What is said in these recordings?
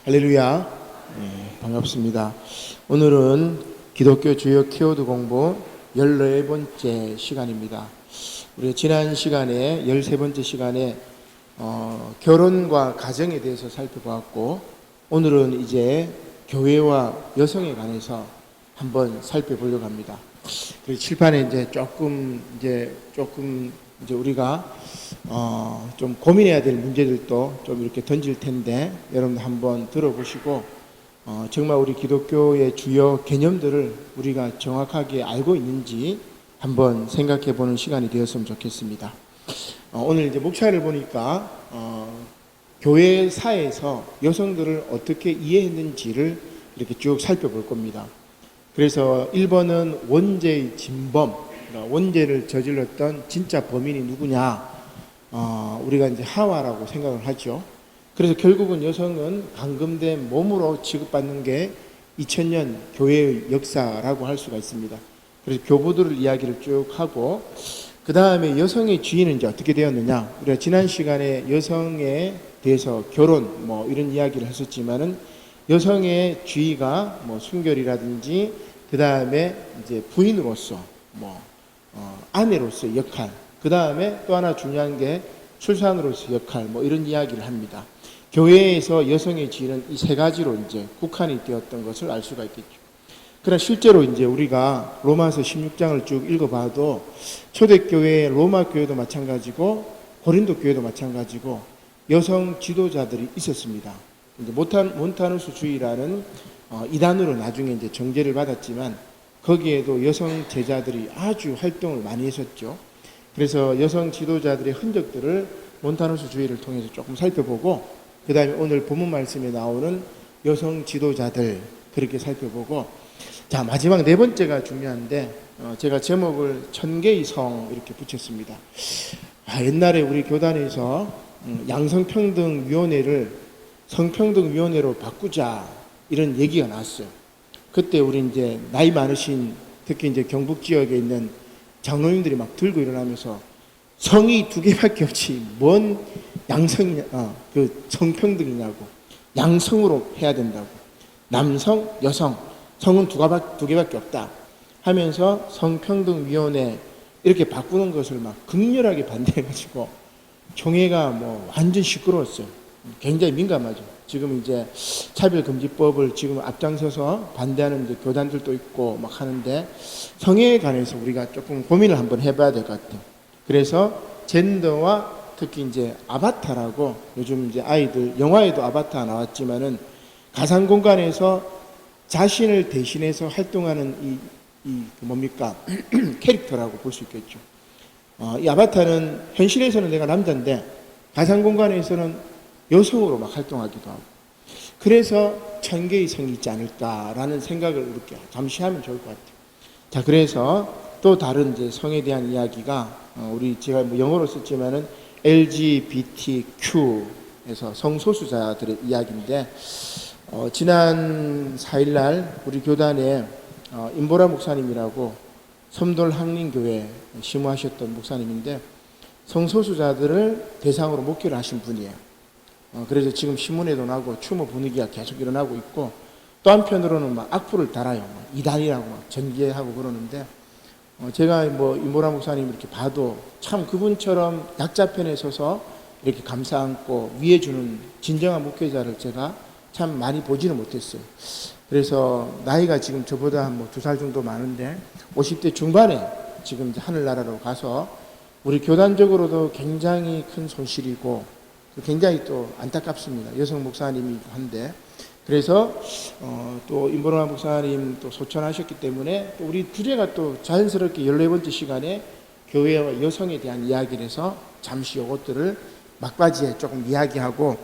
할렐루야. 네, 반갑습니다. 오늘은 기독교 주요 키워드 공부 14번째 시간입니다. 우리 지난 시간에 13번째 시간에 결혼과 가정에 대해서 살펴보았고, 오늘은 이제 교회와 여성에 관해서 한번 살펴보려고 합니다. 그리고 칠판에 조금 우리가 좀 고민해야 될 문제들도 좀 이렇게 던질 텐데, 여러분들 한번 들어보시고 정말 우리 기독교의 주요 개념들을 우리가 정확하게 알고 있는지 한번 생각해 보는 시간이 되었으면 좋겠습니다. 오늘 이제 목차를 보니까 교회사에서 여성들을 어떻게 이해했는지를 이렇게 쭉 살펴볼 겁니다. 그래서 1번은 원죄의 진범, 원죄를 저질렀던 진짜 범인이 누구냐, 우리가 이제 하와라고 생각을 하죠. 그래서 결국은 여성은 감금된 몸으로 취급받는 게 2000년 교회의 역사라고 할 수가 있습니다. 그래서 교부들을 이야기를 쭉 하고, 그 다음에 여성의 지위는 이제 어떻게 되었느냐. 우리가 지난 시간에 여성에 대해서 결혼 이런 이야기를 했었지만은, 여성의 지위가 순결이라든지, 그 다음에 이제 부인으로서 아내로서의 역할, 그 다음에 또 하나 중요한 게 출산으로서의 역할, 이런 이야기를 합니다. 교회에서 여성의 지위는 이 세 가지로 이제 국한이 되었던 것을 알 수가 있겠죠. 그러나 실제로 이제 우리가 로마서 16장을 쭉 읽어봐도, 초대교회 로마 교회도 마찬가지고 고린도 교회도 마찬가지고 여성 지도자들이 있었습니다. 이제 몬타누스주의라는 이단으로 나중에 이제 정죄를 받았지만, 거기에도 여성 제자들이 아주 활동을 많이 했었죠. 그래서 여성 지도자들의 흔적들을 몬타누스주의를 통해서 조금 살펴보고, 그 다음에 오늘 본문 말씀에 나오는 여성 지도자들 그렇게 살펴보고, 자, 마지막 네 번째가 중요한데, 제가 제목을 천개의 성 이렇게 붙였습니다. 옛날에 우리 교단에서 양성평등위원회를 성평등위원회로 바꾸자 이런 얘기가 나왔어요. 그때 우리 이제 나이 많으신, 특히 이제 경북 지역에 있는 장로님들이 막 들고 일어나면서, 성이 두 개밖에 없지 뭔 양성이냐, 그 성평등이냐고, 양성으로 해야 된다고, 남성, 여성, 성은 두 개밖에 없다 하면서 성평등위원회 이렇게 바꾸는 것을 막 극렬하게 반대해가지고 총회가 완전 시끄러웠어요. 굉장히 민감하죠. 지금 이제 차별금지법을 지금 앞장서서 반대하는 이제 교단들도 있고 막 하는데, 성에 관해서 우리가 조금 고민을 한번 해봐야 될 것 같아요. 그래서 젠더와 특히 이제 아바타라고, 요즘 이제 아이들 영화에도 아바타 나왔지만은 가상 공간에서 자신을 대신해서 활동하는 이 뭡니까 캐릭터라고 볼 수 있겠죠. 이 아바타는 현실에서는 내가 남자인데 가상 공간에서는 여성으로 막 활동하기도 하고, 그래서 천개의 성이 있지 않을까라는 생각을 이렇게 잠시 하면 좋을 것 같아요. 자, 그래서 또 다른 이제 성에 대한 이야기가, 우리 제가 영어로 썼지만은 LGBTQ에서 성소수자들의 이야기인데, 지난 4일날 우리 교단에 임보라 목사님이라고 섬돌학림교회 심우하셨던 목사님인데, 성소수자들을 대상으로 목회를 하신 분이에요. 그래서 지금 신문에도 나고 추모 분위기가 계속 일어나고 있고, 또 한편으로는 막 악플을 달아요. 이단이라고 막 전개하고 그러는데, 제가 임보라 목사님 이렇게 봐도 참 그분처럼 약자편에 서서 이렇게 감싸 안고 위해주는 진정한 목회자를 제가 참 많이 보지는 못했어요. 그래서 나이가 지금 저보다 한 2살 정도 많은데 50대 중반에 지금 이제 하늘나라로 가서 우리 교단적으로도 굉장히 큰 손실이고 굉장히 또 안타깝습니다. 여성 목사님이고 한데, 그래서 또 임보라 목사님 또 소천하셨기 때문에 또 우리 주제가 또 자연스럽게 14번째 시간에 교회와 여성에 대한 이야기를 해서 잠시 이것들을 막바지에 조금 이야기하고,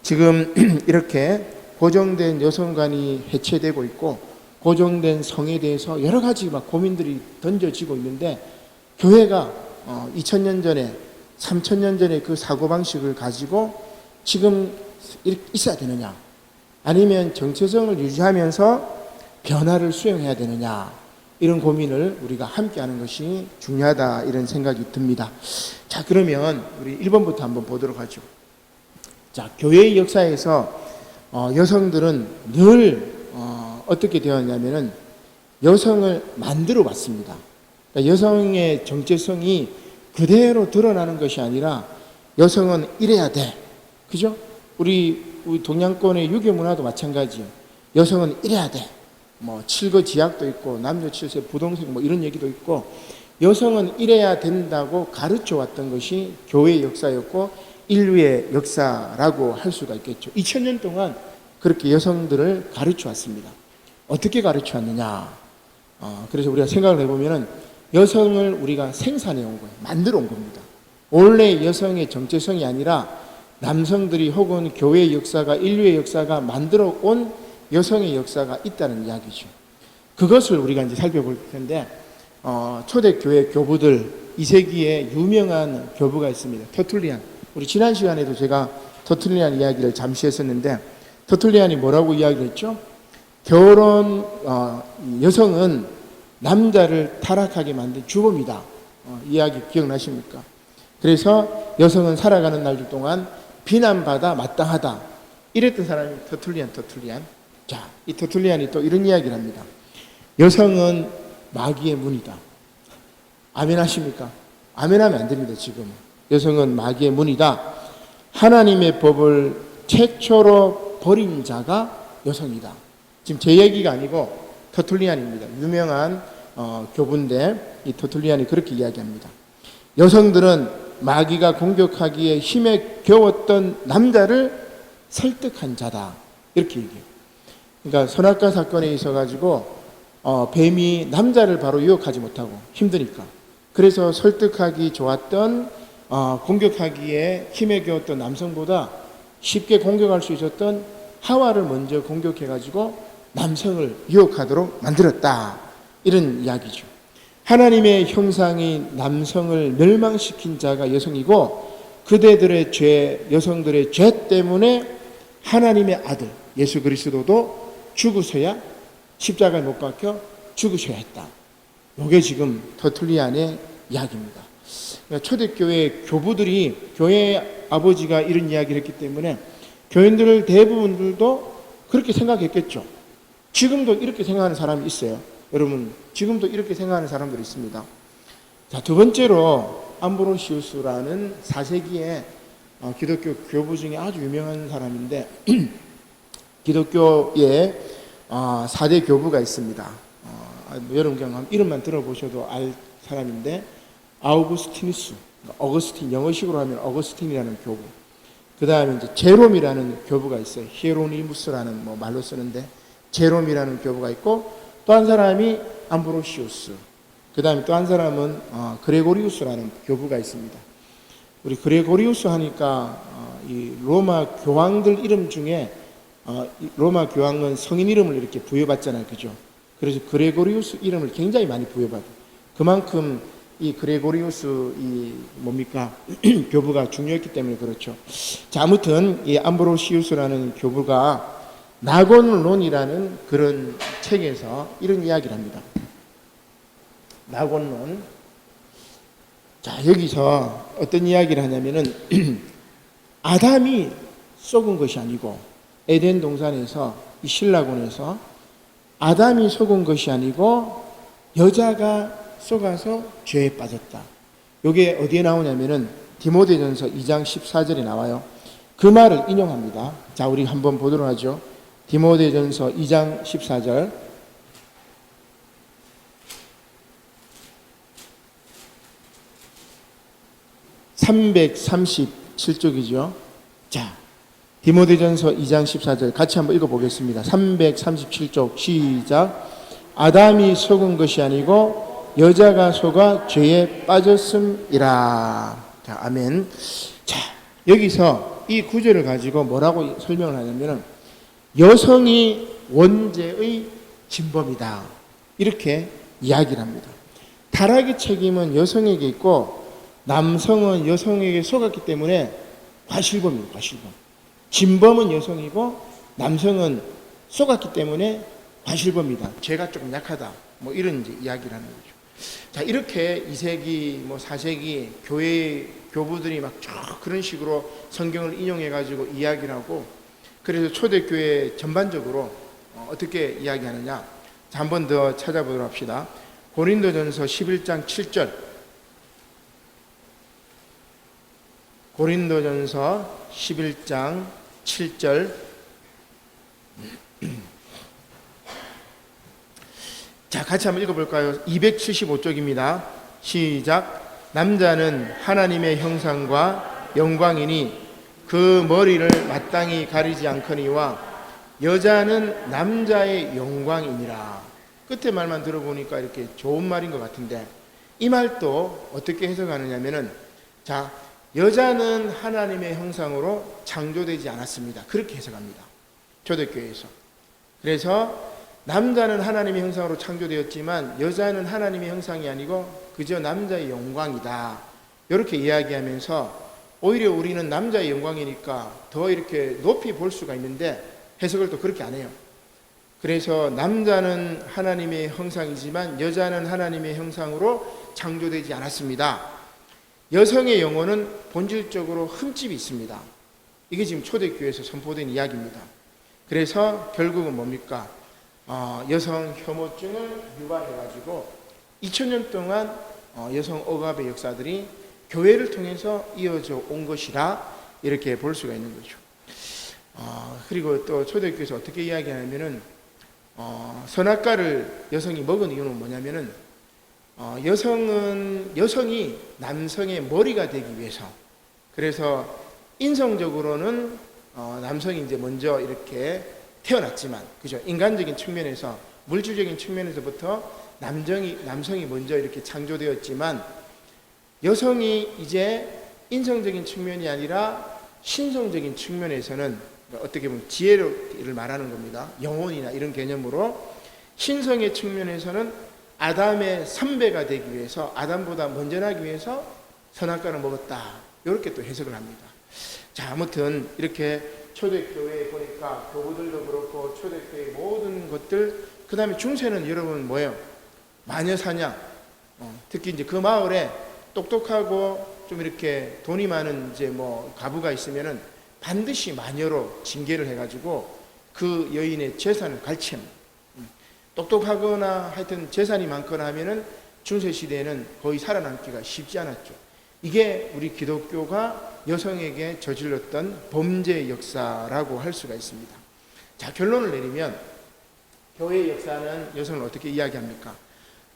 지금 이렇게 고정된 여성관이 해체되고 있고 고정된 성에 대해서 여러 가지 막 고민들이 던져지고 있는데, 교회가 2000년 전에 3000년 전에 그 사고방식을 가지고 지금 있어야 되느냐, 아니면 정체성을 유지하면서 변화를 수용해야 되느냐, 이런 고민을 우리가 함께 하는 것이 중요하다, 이런 생각이 듭니다. 자, 그러면 우리 1번부터 한번 보도록 하죠. 자, 교회의 역사에서 여성들은 늘 어떻게 되었냐면은 여성을 만들어 왔습니다. 그러니까 여성의 정체성이 그대로 드러나는 것이 아니라 여성은 이래야 돼. 그죠? 우리 동양권의 유교 문화도 마찬가지예요. 여성은 이래야 돼. 뭐 칠거지약도 있고 남녀 칠세 부동생 뭐 이런 얘기도 있고 여성은 이래야 된다고 가르쳐 왔던 것이 교회의 역사였고 인류의 역사라고 할 수가 있겠죠. 2000년 동안 그렇게 여성들을 가르쳐 왔습니다. 어떻게 가르쳐 왔느냐? 그래서 우리가 생각을 해보면은 여성을 우리가 생산해 온 거예요. 만들어 온 겁니다. 원래 여성의 정체성이 아니라 남성들이 혹은 교회의 역사가 인류의 역사가 만들어 온 여성의 역사가 있다는 이야기죠. 그것을 우리가 이제 살펴볼 텐데 초대교회 교부들 2세기에 유명한 교부가 있습니다. 터툴리안. 우리 지난 시간에도 제가 터툴리안 이야기를 잠시 했었는데 터툴리안이 뭐라고 이야기를 했죠? 여성은 남자를 타락하게 만든 주범이다. 이야기 기억나십니까? 그래서 여성은 살아가는 날들 동안 비난받아 마땅하다. 이랬던 사람이 터툴리안. 자, 이 터툴리안이 또 이런 이야기를 합니다. 여성은 마귀의 문이다. 아멘 하십니까? 아멘 하면 안 됩니다, 지금. 여성은 마귀의 문이다. 하나님의 법을 최초로 버린 자가 여성이다. 지금 제 얘기가 아니고 터툴리안입니다. 유명한 교부인데 이 터툴리안이 그렇게 이야기합니다. 여성들은 마귀가 공격하기에 힘에 겨웠던 남자를 설득한 자다. 이렇게 얘기해요. 그러니까 선악과 사건에 있어가지고 뱀이 남자를 바로 유혹하지 못하고 힘드니까 그래서 설득하기 좋았던 공격하기에 힘에 겨웠던 남성보다 쉽게 공격할 수 있었던 하와를 먼저 공격해가지고 남성을 유혹하도록 만들었다. 이런 이야기죠. 하나님의 형상인 남성을 멸망시킨 자가 여성이고 그대들의 죄, 여성들의 죄 때문에 하나님의 아들 예수 그리스도도 죽으셔야 십자가에 못 박혀 죽으셔야 했다. 이게 지금 터툴리안의 이야기입니다. 그러니까 초대교회 교부들이 교회 아버지가 이런 이야기를 했기 때문에 교인들 대부분들도 그렇게 생각했겠죠. 지금도 이렇게 생각하는 사람이 있어요. 여러분, 지금도 이렇게 생각하는 사람들이 있습니다. 자, 두 번째로 암브로시우스라는 4세기의 기독교 교부 중에 아주 유명한 사람인데 기독교의 4대 교부가 있습니다. 여러분 그냥 이름만 들어보셔도 알 사람인데 아우구스티누스, 어거스틴, 영어식으로 하면 어거스틴이라는 교부. 그 다음에 이제 제롬이라는 교부가 있어요. 히에로니무스라는 말로 쓰는데 제롬이라는 교부가 있고 또 한 사람이 암브로시우스. 그 다음에 또 한 사람은 그레고리우스라는 교부가 있습니다. 우리 그레고리우스 하니까 이 로마 교황들 이름 중에 로마 교황은 성인 이름을 이렇게 부여받잖아요, 그죠? 그래서 그레고리우스 이름을 굉장히 많이 부여받아요. 그만큼 이 그레고리우스 교부가 중요했기 때문에 그렇죠. 자, 아무튼 이 암브로시우스라는 교부가 낙원론이라는 그런 책에서 이런 이야기를 합니다. 낙원론. 자, 여기서 어떤 이야기를 하냐면은 아담이 속은 것이 아니고 에덴 동산에서 이 신라곤에서 아담이 속은 것이 아니고 여자가 속아서 죄에 빠졌다. 이게 어디에 나오냐면은 디모데전서 2장 14절에 나와요. 그 말을 인용합니다. 자, 우리 한번 보도록 하죠. 디모데전서 2장 14절. (337쪽이죠) 자, 디모데전서 2장 14절 같이 한번 읽어보겠습니다. 337쪽 시작. 아담이 속은 것이 아니고 여자가 속아 죄에 빠졌음이라. 자, 아멘. 자, 여기서 이 구절을 가지고 뭐라고 설명을 하냐면 여성이 원죄의 진범이다. 이렇게 이야기를 합니다. 타락의 책임은 여성에게 있고 남성은 여성에게 속았기 때문에 과실범입니다. 과실범. 진범은 여성이고 남성은 속았기 때문에 과실범이다. 죄가 조금 약하다. 이런 이제 이야기를 하는 거죠. 자, 이렇게 2세기, 4세기 교회 교부들이 막 그런 식으로 성경을 인용해가지고 이야기를 하고 그래서 초대교회 전반적으로 어떻게 이야기하느냐, 자, 한 번 더 찾아보도록 합시다. 고린도전서 11장 7절. 고린도전서 11장 7절. 자, 같이 한번 읽어볼까요? 275쪽입니다. 시작. 남자는 하나님의 형상과 영광이니 그 머리를 마땅히 가리지 않거니와 여자는 남자의 영광이니라. 끝에 말만 들어보니까 이렇게 좋은 말인 것 같은데, 이 말도 어떻게 해석하느냐면은, 자, 여자는 하나님의 형상으로 창조되지 않았습니다. 그렇게 해석합니다. 초대교회에서. 그래서 남자는 하나님의 형상으로 창조되었지만 여자는 하나님의 형상이 아니고 그저 남자의 영광이다. 이렇게 이야기하면서 오히려 우리는 남자의 영광이니까 더 이렇게 높이 볼 수가 있는데 해석을 또 그렇게 안 해요. 그래서 남자는 하나님의 형상이지만 여자는 하나님의 형상으로 창조되지 않았습니다. 여성의 영혼은 본질적으로 흠집이 있습니다. 이게 지금 초대교회에서 선포된 이야기입니다. 그래서 결국은 뭡니까? 여성 혐오증을 유발해가지고 2000년 동안 여성 억압의 역사들이 교회를 통해서 이어져 온 것이라 이렇게 볼 수가 있는 거죠. 그리고 또 초대교회에서 어떻게 이야기하냐면은 선악과를 여성이 먹은 이유는 뭐냐면은 여성이 남성의 머리가 되기 위해서, 그래서 인성적으로는 남성이 이제 먼저 이렇게 태어났지만, 그죠? 인간적인 측면에서, 물질적인 측면에서부터 남성이 먼저 이렇게 창조되었지만, 여성이 이제 인성적인 측면이 아니라 신성적인 측면에서는 어떻게 보면 지혜를 말하는 겁니다. 영혼이나 이런 개념으로 신성의 측면에서는 아담의 선배가 되기 위해서, 아담보다 먼저 나기 위해서 선악과를 먹었다. 이렇게 또 해석을 합니다. 자, 아무튼 이렇게 초대교회에 보니까 교구들도 그렇고 초대교회 모든 것들, 그 다음에 중세는 여러분 뭐예요? 마녀사냥. 특히 이제 그 마을에 똑똑하고 좀 이렇게 돈이 많은 이제 뭐 가부가 있으면은 반드시 마녀로 징계를 해가지고 그 여인의 재산을 갈취합니다. 똑똑하거나 하여튼 재산이 많거나 하면은 중세 시대에는 거의 살아남기가 쉽지 않았죠. 이게 우리 기독교가 여성에게 저질렀던 범죄의 역사라고 할 수가 있습니다. 자, 결론을 내리면 교회의 역사는 여성을 어떻게 이야기합니까?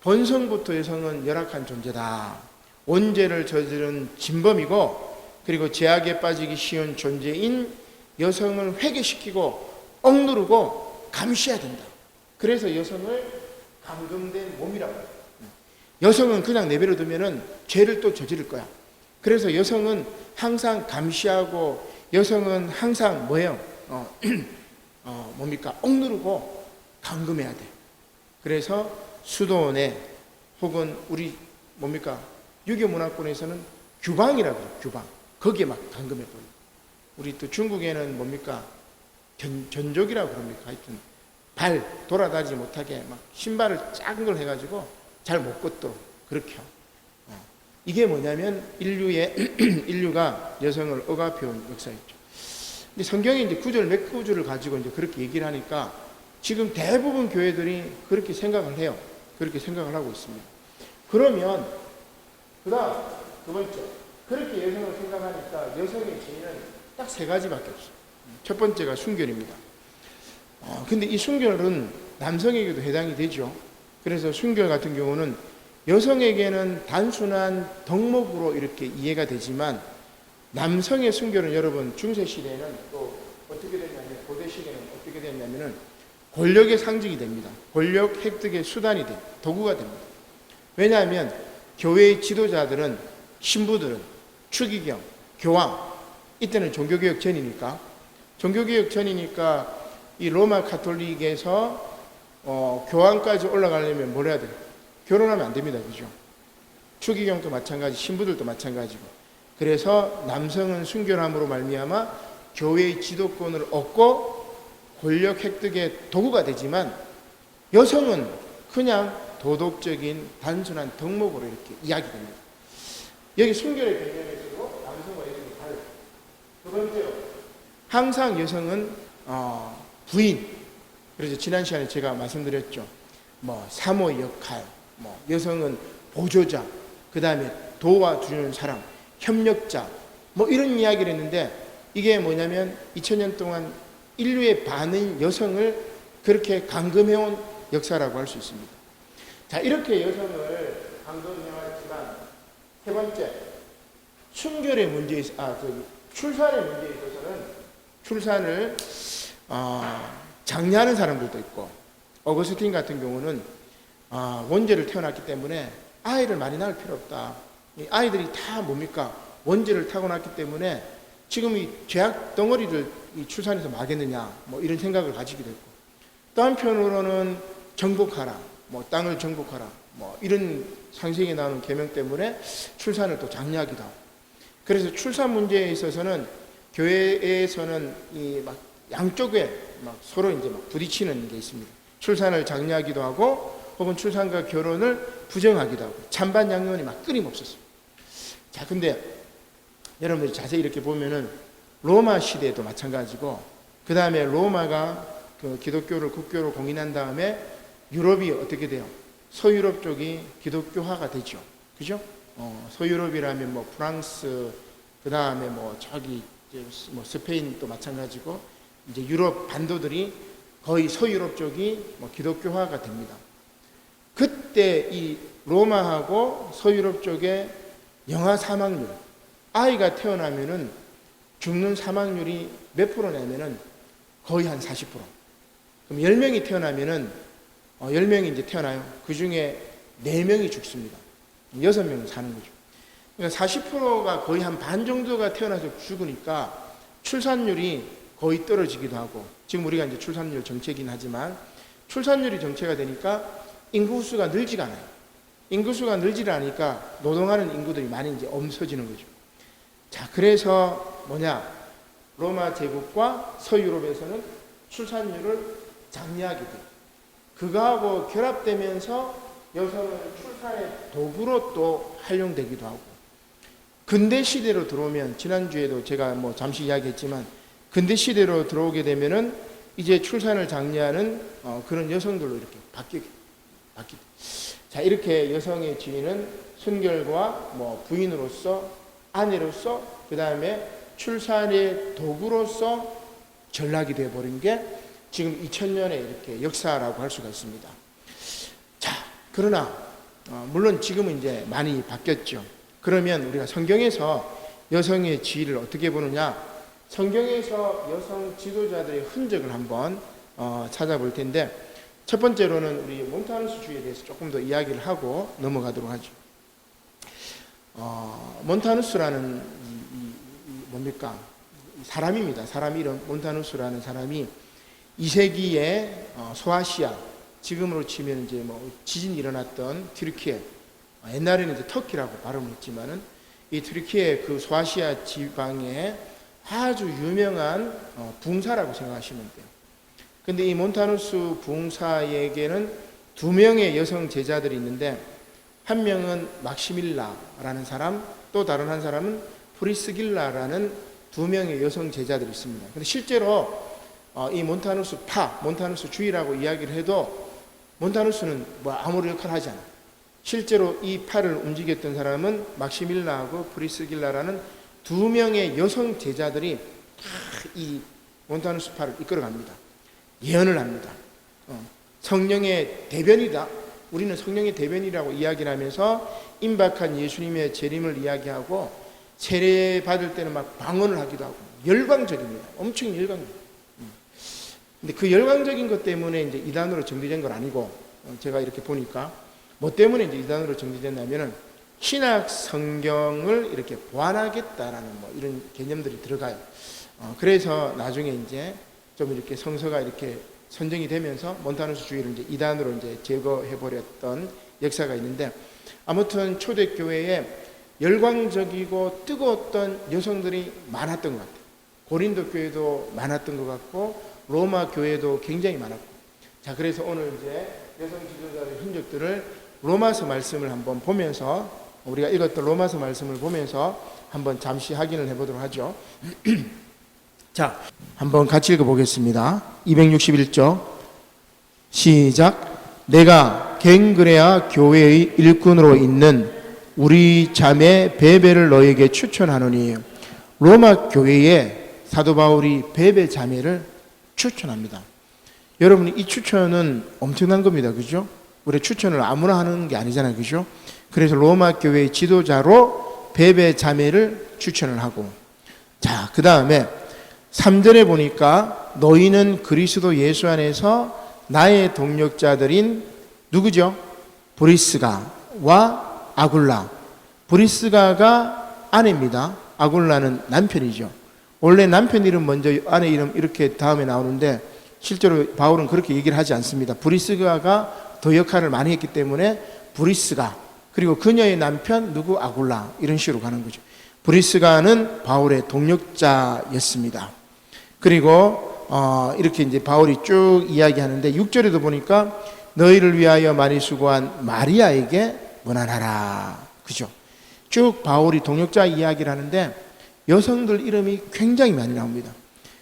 본성부터 여성은 열악한 존재다. 원죄를 저지른 진범이고, 그리고 죄악에 빠지기 쉬운 존재인 여성을 회개시키고 억누르고 감시해야 된다. 그래서 여성을 감금된 몸이라고 해요. 여성은 그냥 내버려 두면은 죄를 또 저지를 거야. 그래서 여성은 항상 감시하고, 여성은 항상 뭐예요? 뭡니까? 억누르고 감금해야 돼. 그래서 수도원에 혹은 우리 뭡니까? 유교 문화권에서는 규방이라고 해요. 규방. 거기에 막 감금해버려요. 우리 또 중국에는 뭡니까? 견족이라고 그럽니까? 하여튼 발 돌아다니지 못하게 막 신발을 작은 걸 해가지고 잘 못 걷도록 그렇게 해요. 이게 뭐냐면 인류가 여성을 억압해온 역사였죠. 근데 성경에 이제 몇 구절을 가지고 이제 그렇게 얘기를 하니까 지금 대부분 교회들이 그렇게 생각을 해요. 그렇게 생각을 하고 있습니다. 그러면 그다음 두 번째, 그렇게 여성을 생각하니까 여성의 죄는 딱 세 가지밖에 없어요. 첫 번째가 순결입니다. 근데 이 순결은 남성에게도 해당이 되죠. 그래서 순결 같은 경우는 여성에게는 단순한 덕목으로 이렇게 이해가 되지만, 남성의 순결은 여러분 중세 시대에는 또 어떻게 됐냐면, 고대 시대는 어떻게 됐냐면은 권력의 상징이 됩니다. 권력 획득의 수단이 돼, 도구가 됩니다. 왜냐하면 교회의 지도자들은, 신부들은 추기경, 교황, 이때는 종교개혁 전이니까 이 로마 가톨릭에서 교황까지 올라가려면 뭘 해야 돼요? 결혼하면 안 됩니다. 그죠? 추기경도 마찬가지, 신부들도 마찬가지고. 그래서 남성은 순결함으로 말미암아 교회의 지도권을 얻고 권력 획득의 도구가 되지만, 여성은 그냥 도덕적인 단순한 덕목으로 이렇게 이야기됩니다. 여기 순결의 개념에서도 남성과 여성이 다르죠. 두 번째로, 항상 여성은 부인, 그래서 지난 시간에 제가 말씀드렸죠. 뭐 사모 역할, 뭐 여성은 보조자, 그 다음에 도와주는 사람, 협력자, 뭐 이런 이야기를 했는데, 이게 뭐냐면 2000년 동안 인류의 반은 여성을 그렇게 감금해온 역사라고 할 수 있습니다. 자, 이렇게 여성을 감금해왔지만, 세 번째, 순결의 문제에, 출산의 문제에 있어서는 출산을 장려하는 사람들도 있고, 어거스틴 같은 경우는 원죄를 태어났기 때문에 아이를 많이 낳을 필요 없다. 이 아이들이 다 뭡니까? 원죄를 타고났기 때문에 지금 이 죄악 덩어리를 이 출산해서 막겠느냐, 뭐 이런 생각을 가지기도 했고, 또 한편으로는 정복하라, 뭐 땅을 정복하라, 뭐 이런 상식에 나오는 계명 때문에 출산을 또 장려하기도 하고, 그래서 출산 문제에 있어서는 교회에서는 이 막 양쪽에 막 서로 이제 막 부딪히는 게 있습니다. 출산을 장려하기도 하고, 혹은 출산과 결혼을 부정하기도 하고, 찬반 양론이 막 끊임없었어요. 자, 근데 여러분들이 자세히 이렇게 보면은 로마 시대도 마찬가지고, 그 다음에 로마가 그 기독교를 국교로 공인한 다음에 유럽이 어떻게 돼요? 서유럽 쪽이 기독교화가 되죠. 그죠? 서유럽이라면 뭐 프랑스, 그 다음에 뭐 저기 뭐 스페인도 마찬가지고, 이제 유럽 반도들이 거의 서유럽 쪽이 뭐 기독교화가 됩니다. 그때 이 로마하고 서유럽 쪽에 영아 사망률, 아이가 태어나면은 죽는 사망률이 몇 프로냐면은 거의 한 40%. 그럼 10명이 태어나면은 10명이 이제 태어나요. 그 중에 4명이 죽습니다. 6명이 사는 거죠. 그러니까 40%가 거의 한 반 정도가 태어나서 죽으니까 출산율이 거의 떨어지기도 하고, 지금 우리가 이제 출산율 정체이긴 하지만 출산율이 정체가 되니까 인구수가 늘지가 않아요. 인구수가 늘지를 않으니까 노동하는 인구들이 많이 이제 없어지는 거죠. 자, 그래서 뭐냐? 로마 제국과 서유럽에서는 출산율을 장려하게 돼요. 그거하고 결합되면서 여성은 출산의 도구로 또 활용되기도 하고, 근대 시대로 들어오면, 지난주에도 제가 뭐 잠시 이야기했지만, 근대 시대로 들어오게 되면은 이제 출산을 장려하는 그런 여성들로 이렇게 바뀌게. 자, 이렇게 여성의 지위는 순결과 뭐 부인으로서, 아내로서, 그 다음에 출산의 도구로서 전락이 되어버린 게 지금 2000년의 이렇게 역사라고 할 수가 있습니다. 자, 그러나 물론 지금은 이제 많이 바뀌었죠. 그러면 우리가 성경에서 여성의 지위를 어떻게 보느냐? 성경에서 여성 지도자들의 흔적을 한번 찾아볼 텐데, 첫 번째로는 우리 몬타누스주의에 대해서 조금 더 이야기를 하고 넘어가도록 하죠. 몬타누스라는 뭡니까? 사람입니다. 사람 이름 몬타누스라는 사람이 2세기에 소아시아, 지금으로 치면 이제 뭐 지진이 일어났던 튀르키예, 옛날에는 이제 터키라고 발음을 했지만은 이 튀르키예 그 소아시아 지방에 아주 유명한 붕사라고 생각하시면 돼요. 근데 이 몬타누스 붕사에게는 2명의 여성 제자들이 있는데, 한 명은 막시밀라라는 사람, 또 다른 한 사람은 프리스길라라는 2명의 여성 제자들이 있습니다. 근데 실제로 이 몬타누스 주의라고 이야기를 해도 몬타누스는 뭐 아무런 역할을 하지 않아요. 실제로 이 파를 움직였던 사람은 막시밀라하고 프리스길라라는 2명의 여성 제자들이 다 이 몬타누스 파를 이끌어갑니다. 예언을 합니다. 성령의 대변이다. 우리는 성령의 대변이라고 이야기를 하면서 임박한 예수님의 재림을 이야기하고, 세례 받을 때는 막 방언을 하기도 하고, 열광적입니다. 엄청 열광적. 근데 그 열광적인 것 때문에 이제 이단으로 정리된 건 아니고, 제가 이렇게 보니까 뭐 때문에 이제 이단으로 정리됐냐면은 신약 성경을 이렇게 보완하겠다라는 뭐 이런 개념들이 들어가요. 그래서 나중에 이제 좀 이렇게 성서가 이렇게 선정이 되면서 몬타누스 주의를 이제 이단으로 이제 제거해 버렸던 역사가 있는데, 아무튼 초대교회에 열광적이고 뜨거웠던 여성들이 많았던 것 같아요. 고린도 교회도 많았던 것 같고, 로마 교회도 굉장히 많았고. 자, 그래서 오늘 이제 여성 지도자의 흔적들을 로마서 말씀을 한번 보면서, 우리가 읽었던 로마서 말씀을 보면서 한번 잠시 확인을 해보도록 하죠. 자, 한번 같이 읽어보겠습니다. 261쪽 시작. 내가 갱그레아 교회의 일꾼으로 있는 우리 자매 베베를 너에게 추천하노니. 로마 교회에 사도 바울이 베베 자매를 추천합니다. 여러분, 이 추천은 엄청난 겁니다. 그죠? 우리 추천을 아무나 하는 게 아니잖아요. 그죠? 그래서 로마 교회의 지도자로 베베 자매를 추천을 하고, 자, 그 다음에 3절에 보니까 너희는 그리스도 예수 안에서 나의 동력자들인 누구죠? 브리스가와 아굴라. 브리스가가 아내입니다. 아굴라는 남편이죠. 원래 남편 이름 먼저 아내 이름 이렇게 다음에 나오는데 실제로 바울은 그렇게 얘기를 하지 않습니다. 브리스가가 더 역할을 많이 했기 때문에 브리스가, 그리고 그녀의 남편 누구? 아굴라, 이런 식으로 가는 거죠. 브리스가는 바울의 동력자였습니다. 그리고 이렇게 이제 바울이 쭉 이야기하는데 6절에도 보니까 너희를 위하여 많이 수고한 마리아에게 문안하라. 그죠? 쭉 바울이 동력자 이야기를 하는데 여성들 이름이 굉장히 많이 나옵니다.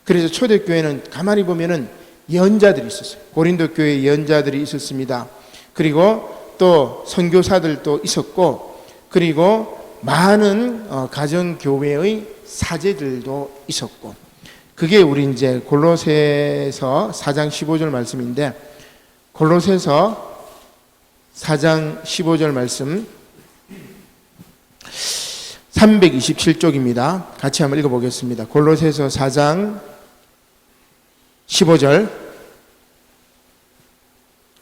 그래서 초대교회는 가만히 보면은 예언자들이 있었어요. 고린도 교회에 예언자들이 있었습니다. 그리고 또 선교사들도 있었고, 그리고 많은 가정교회의 사제들도 있었고, 그게 우리 이제 골로새서 4장 15절 말씀인데, 골로새서 4장 15절 말씀 327쪽입니다. 같이 한번 읽어보겠습니다. 골로새서 4장 15절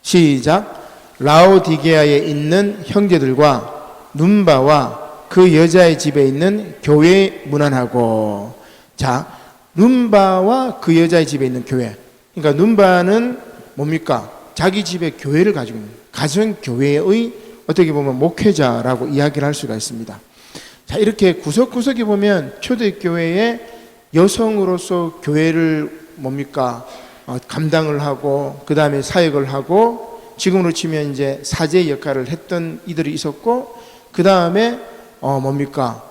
시작. 라오디게아에 있는 형제들과 눈바와 그 여자의 집에 있는 교회에 문안하고. 자, 눈바와 그 여자의 집에 있는 교회. 그러니까 눈바는 뭡니까? 자기 집에 교회를 가지고 있는 가정교회의 어떻게 보면 목회자라고 이야기를 할 수가 있습니다. 자, 이렇게 구석구석에 보면 초대교회의 여성으로서 교회를 뭡니까? 감당을 하고, 그 다음에 사역을 하고, 지금으로 치면 이제 사제 역할을 했던 이들이 있었고, 그 다음에 뭡니까?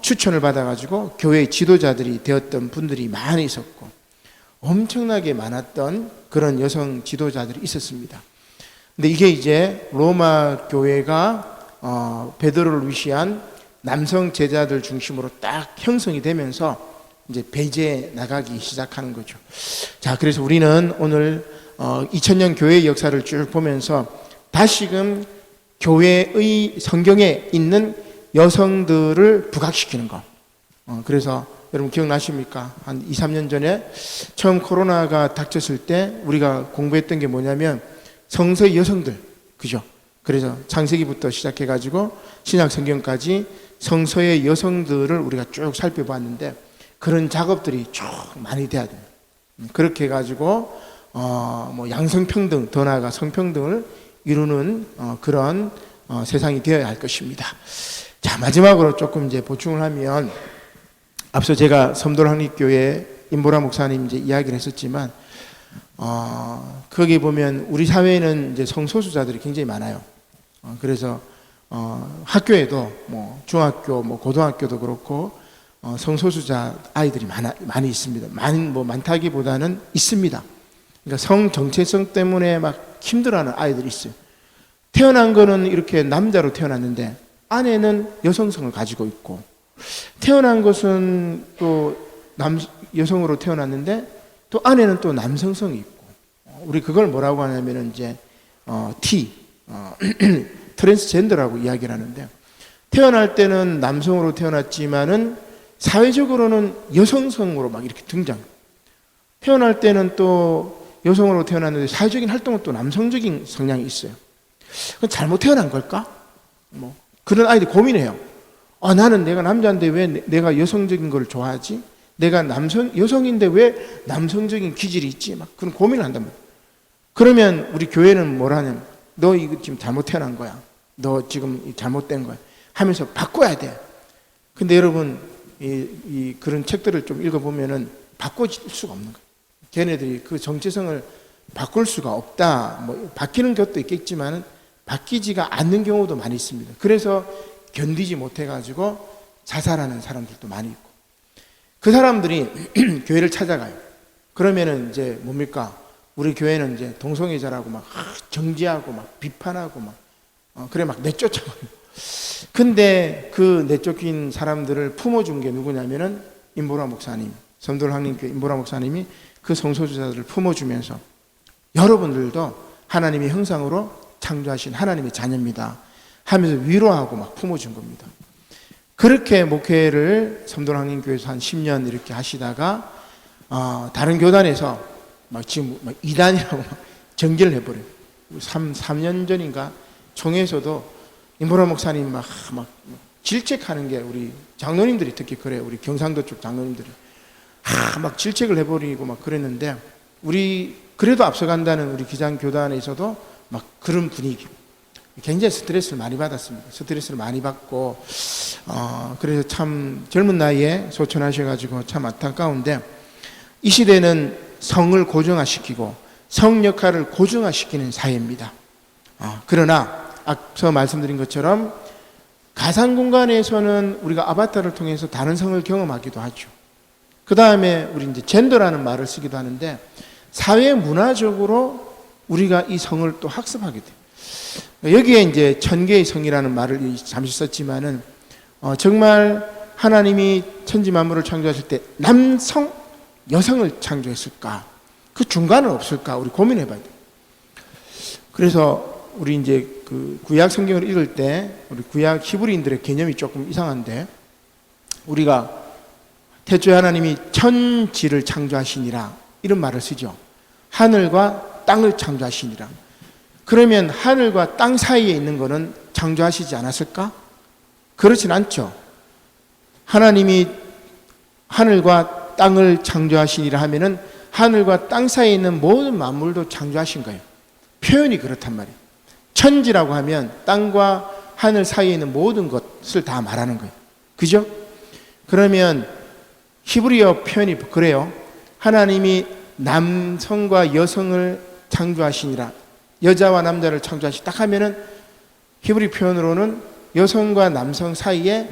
추천을 받아가지고 교회의 지도자들이 되었던 분들이 많이 있었고, 엄청나게 많았던 그런 여성 지도자들이 있었습니다. 근데 이게 이제 로마 교회가 베드로를 위시한 남성 제자들 중심으로 딱 형성이 되면서 이제 배제해 나가기 시작하는 거죠. 자, 그래서 우리는 오늘 2000년 교회의 역사를 쭉 보면서 다시금 교회의 성경에 있는 여성들을 부각시키는 것. 그래서 여러분 기억나십니까? 한 2, 3년 전에 처음 코로나가 닥쳤을 때 우리가 공부했던 게 뭐냐면 성서의 여성들, 그죠? 그래서 창세기부터 시작해가지고 신약 성경까지 성서의 여성들을 우리가 쭉 살펴봤는데 그런 작업들이 쭉 많이 돼야 됩니다. 그렇게 해가지고 뭐 양성평등, 더 나아가 성평등을 이루는 그런 세상이 되어야 할 것입니다. 자, 마지막으로 조금 이제 보충을 하면, 앞서 제가 섬돌항립교회 임보라 목사님 이제 이야기를 했었지만, 거기 보면 우리 사회에는 이제 성소수자들이 굉장히 많아요. 그래서 학교에도 뭐 중학교, 뭐 고등학교도 그렇고 성소수자 아이들이 많이 있습니다. 많다기보다는 있습니다. 그러니까 성 정체성 때문에 막 힘들어하는 아이들이 있어요. 태어난 거는 이렇게 남자로 태어났는데 아내는 여성성을 가지고 있고, 태어난 것은 또 여성으로 태어났는데 또 아내는 또 남성성이 있고, 우리 그걸 뭐라고 하냐면은 이제 트랜스젠더라고 이야기를 하는데, 태어날 때는 남성으로 태어났지만은 사회적으로는 여성성으로 막 이렇게 등장. 태어날 때는 또 여성으로 태어났는데 사회적인 활동은 또 남성적인 성향이 있어요. 그건 잘못 태어난 걸까? 뭐 그런 아이들이 고민해요. 나는 내가 남자인데 왜 내가 여성적인 걸 좋아하지? 내가 여성인데 왜 남성적인 기질이 있지? 막 그런 고민을 한단 말이에요. 그러면 우리 교회는 뭐라 하냐면, 너 이거 지금 잘못 태어난 거야. 너 지금 잘못된 거야. 하면서 바꿔야 돼. 근데 여러분, 그런 책들을 좀 읽어보면은 바꿔줄 수가 없는 거예요. 걔네들이 그 정체성을 바꿀 수가 없다. 뭐, 바뀌는 것도 있겠지만은 바뀌지가 않는 경우도 많이 있습니다. 그래서 견디지 못해가지고 자살하는 사람들도 많이 있고. 그 사람들이 교회를 찾아가요. 그러면은 이제 뭡니까? 우리 교회는 이제 동성애자라고 막 정죄하고 막 비판하고 막 그래 막 내쫓아가요. 근데 그 내쫓긴 사람들을 품어준 게 누구냐면은 임보라 목사님, 섬돌학림교회 임보라 목사님이 그 성소수자들을 품어주면서 여러분들도 하나님의 형상으로 창조하신 하나님의 자녀입니다 하면서 위로하고 막 품어준 겁니다. 그렇게 목회를 섬돌학림교회에서 한 10년 이렇게 하시다가 다른 교단에서 막 지금 막 이단이라고 막 전개를 해버려요. 3년 전인가 총회에서도 임보라 목사님 막 질책하는 게 우리 장로님들이 특히 그래요. 우리 경상도 쪽 장로님들이 막 질책을 해버리고 막 그랬는데 우리 그래도 앞서간다는 우리 기장교단에서도 막 그런 분위기. 굉장히 스트레스를 많이 받았습니다. 스트레스를 많이 받고 그래서 참 젊은 나이에 소천하셔가지고 참 안타까운데 이 시대는 성을 고정화시키고 성 역할을 고정화시키는 사회입니다. 그러나 앞서 말씀드린 것처럼 가상 공간에서는 우리가 아바타를 통해서 다른 성을 경험하기도 하죠. 그 다음에 우리 이제 젠더라는 말을 쓰기도 하는데 사회 문화적으로 우리가 이 성을 또 학습하게 돼요. 여기에 이제 천개의 성이라는 말을 잠시 썼지만은 정말 하나님이 천지 만물을 창조하실 때 남성, 여성을 창조했을까? 그 중간은 없을까? 우리 고민해 봐야 돼요. 그래서 우리 이제 그 구약 성경을 읽을 때 우리 구약 히브리인들의 개념이 조금 이상한데 우리가 태초에 하나님이 천지를 창조하시니라 이런 말을 쓰죠. 하늘과 땅을 창조하시니라. 그러면 하늘과 땅 사이에 있는 것은 창조하시지 않았을까? 그렇진 않죠. 하나님이 하늘과 땅을 창조하시니라 하면은 하늘과 땅 사이에 있는 모든 만물도 창조하신 거예요. 표현이 그렇단 말이에요. 천지라고 하면 땅과 하늘 사이에 있는 모든 것을 다 말하는 거예요. 그죠? 그러면 히브리어 표현이 그래요. 하나님이 남성과 여성을 창조하시니라. 여자와 남자를 창조하시 딱 하면은 히브리 표현으로는 여성과 남성 사이에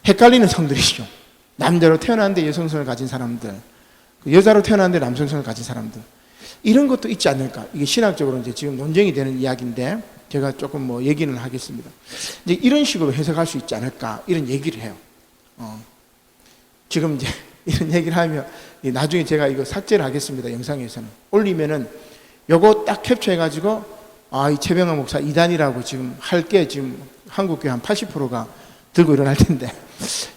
헷갈리는 성들이죠. 남자로 태어났는데 여성성을 가진 사람들, 여자로 태어났는데 남성성을 가진 사람들. 이런 것도 있지 않을까? 이게 신학적으로 이제 지금 논쟁이 되는 이야기인데 제가 조금 뭐 얘기는 하겠습니다. 이제 이런 식으로 해석할 수 있지 않을까? 이런 얘기를 해요. 지금 이제 이런 얘기를 하면 나중에 제가 이거 삭제를 하겠습니다. 영상에서는 올리면은 요거 딱 캡처해가지고 이 최병환 목사 이단이라고 지금 할 게 지금 한국교회 한 80%가 들고 일어날 텐데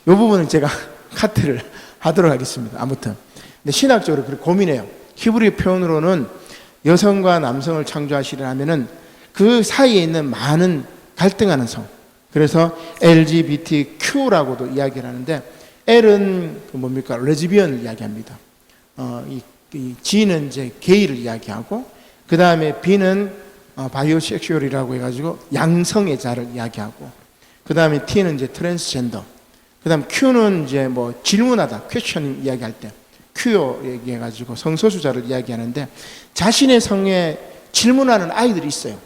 요 부분은 제가 카트를 하도록 하겠습니다. 아무튼 근데 신학적으로 그렇게 고민해요. 히브리 표현으로는 여성과 남성을 창조하시려 하면은 그 사이에 있는 많은 갈등하는 성. 그래서 LGBTQ라고도 이야기를 하는데 L은 뭡니까? 레즈비언을 이야기합니다. 이 G는 이제 게이를 이야기하고 그 다음에 B는 바이오섹슈얼이라고 해가지고 양성의 자를 이야기하고 그 다음에 T는 이제 트랜스젠더 그 다음 Q는 이제 뭐 질문하다 퀘스천 이야기할 때 큐어 얘기해가지고 성소수자를 이야기하는데 자신의 성에 질문하는 아이들이 있어요.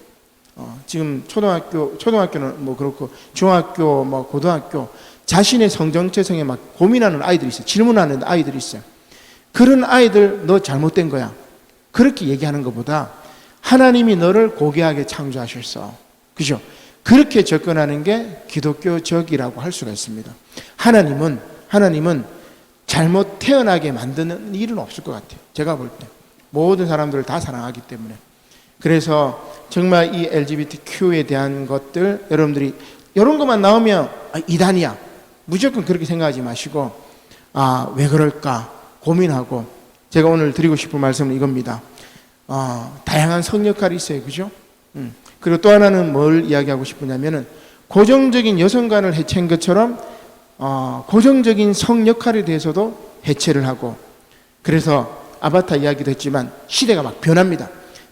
지금 초등학교는 뭐 그렇고 중학교 뭐 고등학교 자신의 성정체성에 막 고민하는 아이들이 있어요. 질문하는 아이들이 있어요. 그런 아이들 너 잘못된 거야. 그렇게 얘기하는 것보다 하나님이 너를 고귀하게 창조하셨어. 그죠? 그렇게 접근하는 게 기독교적이라고 할 수가 있습니다. 하나님은 잘못 태어나게 만드는 일은 없을 것 같아요. 제가 볼 때. 모든 사람들을 다 사랑하기 때문에. 그래서 정말 이 LGBTQ에 대한 것들 여러분들이 이런 것만 나오면 이단이야. 무조건 그렇게 생각하지 마시고 왜 그럴까 고민하고 제가 오늘 드리고 싶은 말씀은 이겁니다. 다양한 성 역할이 있어요. 그죠? 그리고 또 하나는 뭘 이야기하고 싶으냐면은 고정적인 여성관을 해체한 것처럼 고정적인 성 역할에 대해서도 해체를 하고 그래서 아바타 이야기도 했지만 시대가 막 변합니다.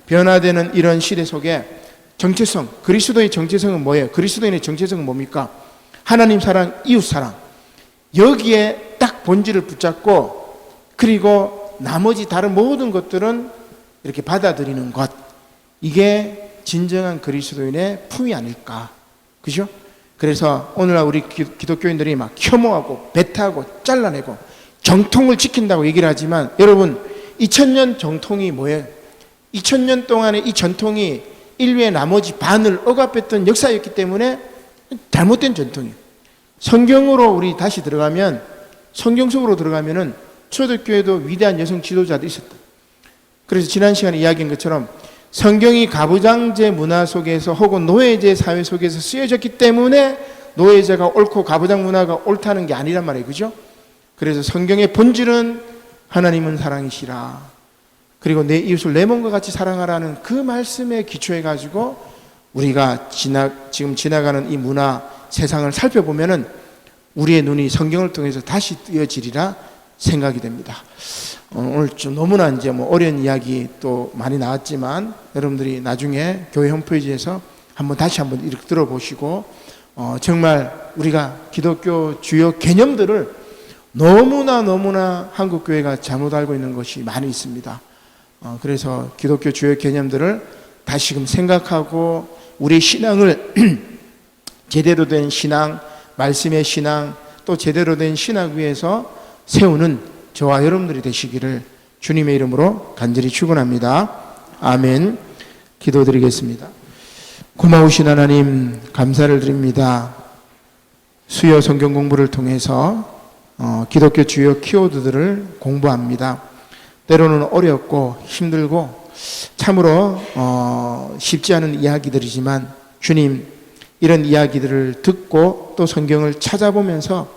변화되는 이런 시대 속에 정체성, 그리스도의 정체성은 뭐예요? 그리스도인의 정체성은 뭡니까? 하나님 사랑, 이웃 사랑. 여기에 딱 본질을 붙잡고 그리고 나머지 다른 모든 것들은 이렇게 받아들이는 것. 이게 진정한 그리스도인의 품이 아닐까. 그죠? 그래서 오늘날 우리 기독교인들이 막 혐오하고 배타하고 잘라내고 정통을 지킨다고 얘기를 하지만 여러분 2000년 정통이 뭐예요? 2000년 동안의 이 전통이 인류의 나머지 반을 억압했던 역사였기 때문에 잘못된 전통이에요. 성경으로 우리 다시 들어가면 성경 속으로 들어가면은 초대교회도 위대한 여성 지도자도 있었다. 그래서 지난 시간에 이야기한 것처럼 성경이 가부장제 문화 속에서 혹은 노예제 사회 속에서 쓰여졌기 때문에 노예제가 옳고 가부장 문화가 옳다는 게 아니란 말이에요. 그죠? 그래서 성경의 본질은 하나님은 사랑이시라. 그리고 내 이웃을 내 몸과 같이 사랑하라는 그 말씀에 기초해 가지고 우리가 지금 지나가는 이 문화 세상을 살펴보면은 우리의 눈이 성경을 통해서 다시 뜨여지리라 생각이 됩니다. 오늘 좀 너무나 이제 어려운 이야기 또 많이 나왔지만 여러분들이 나중에 교회 홈페이지에서 다시 한번 이렇게 들어보시고 정말 우리가 기독교 주요 개념들을 너무나 한국 교회가 잘못 알고 있는 것이 많이 있습니다. 그래서 기독교 주요 개념들을 다시금 생각하고 우리의 신앙을 제대로 된 신앙, 말씀의 신앙, 또 제대로 된 신학 위에서 세우는 저와 여러분들이 되시기를 주님의 이름으로 간절히 축원합니다. 아멘. 기도드리겠습니다. 고마우신 하나님 감사를 드립니다. 수요 성경 공부를 통해서 기독교 주요 키워드들을 공부합니다. 때로는 어렵고 힘들고 참으로 쉽지 않은 이야기들이지만 주님, 이런 이야기들을 듣고 또 성경을 찾아보면서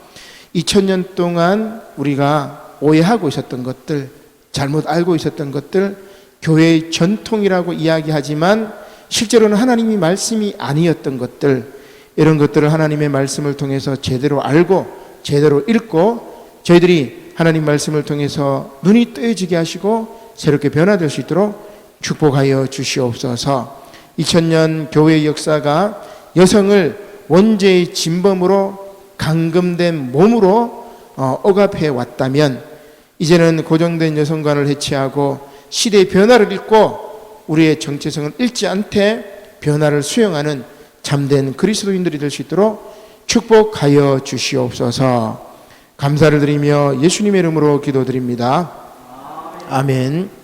2000년 동안 우리가 오해하고 있었던 것들, 잘못 알고 있었던 것들, 교회의 전통이라고 이야기하지만 실제로는 하나님의 말씀이 아니었던 것들, 이런 것들을 하나님의 말씀을 통해서 제대로 알고 제대로 읽고 저희들이 하나님 말씀을 통해서 눈이 뜨여지게 하시고 새롭게 변화될 수 있도록 축복하여 주시옵소서. 2000년 교회의 역사가 여성을 원죄의 진범으로 감금된 몸으로 억압해 왔다면 이제는 고정된 여성관을 해체하고 시대의 변화를 읽고 우리의 정체성을 잃지 않되 변화를 수용하는 참된 그리스도인들이 될 수 있도록 축복하여 주시옵소서. 감사를 드리며 예수님의 이름으로 기도드립니다. 아멘.